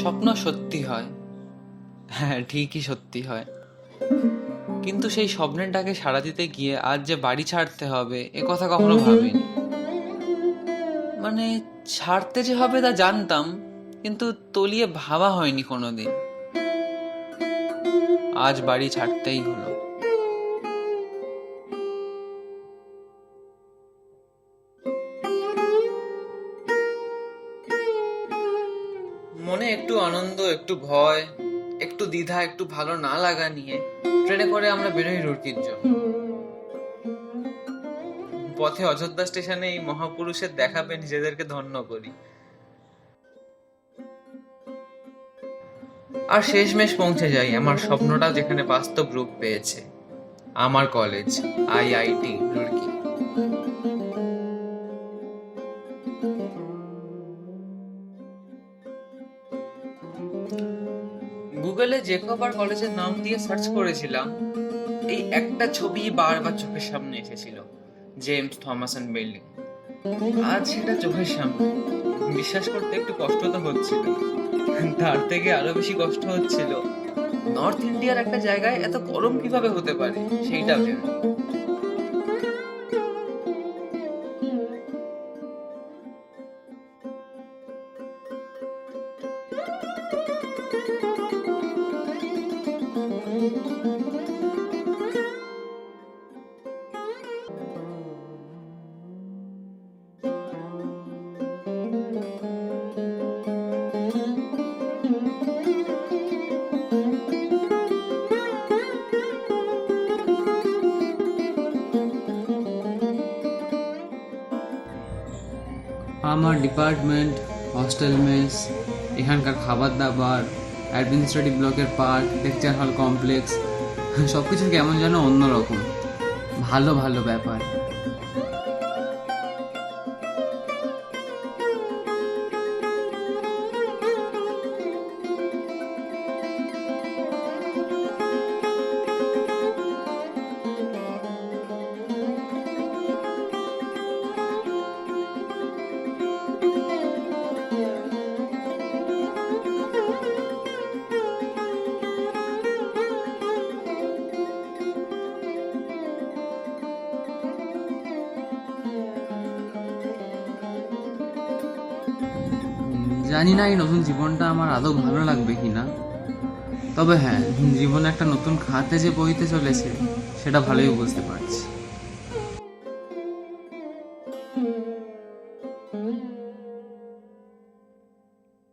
স্বপ্ন সত্যি হয়, হ্যাঁ ঠিকই সত্যি হয়, কিন্তু সেই স্বপ্নের ডাকে সাড়া দিতে গিয়ে আজ যে বাড়ি ছাড়তে হবে এ কথা কখনো ভাবিনি। মানে ছাড়তে যে হবে তা জানতাম, কিন্তু তলিয়ে ভাবা হয়নি কোনোদিন। আজ বাড়ি ছাড়তেই হলো। মনে একটু আনন্দ, একটু ভয়, একটু দ্বিধা, একটু ভালো না লাগা নিয়ে ট্রেনে করে আমরা বেরোই রুড়কির জন্য। পথে অযোধ্যা স্টেশনে এই মহাপুরুষের দেখা পেয়ে নিজেদেরকে ধন্য করি। আর শেষমেশ পৌঁছে যাই আমার স্বপ্নটা যেখানে বাস্তব রূপ পেয়েছে, আমার কলেজ, আইআইটি রুড়কি। গুগলে জেকব কলেজের নাম দিয়ে সার্চ করেছিলাম, এই একটা ছবি বারবার চোখের সামনে এসেছিল, জেমস থমাসন বিল্ডিং। আজ সেটা চোখের সামনে, বিশ্বাস করতে একটু কষ্ট তো হচ্ছিল, তার থেকে আরো বেশি কষ্ট হচ্ছিল নর্থ ইন্ডিয়ার একটা জায়গায় এত গরম কিভাবে হতে পারে সেইটা ভেবে। আমার ডিপার্টমেন্ট, হস্টেল মেস, এখানকার খাবার দাবার, অ্যাডমিনিস্ট্রেটিভ ব্লকের পার্ক, লেকচার হল কমপ্লেক্স, সব কিছু কেমন যেন অন্যরকম, ভালো ভালো ব্যাপার। জানি না এই নতুন জীবনটা আমার আদৌ ভালো লাগবে কিনা, তবে হ্যাঁ, জীবনে একটা নতুন খাতে যে বইতে চলেছে সেটা ভালোই বুঝতে পারছি।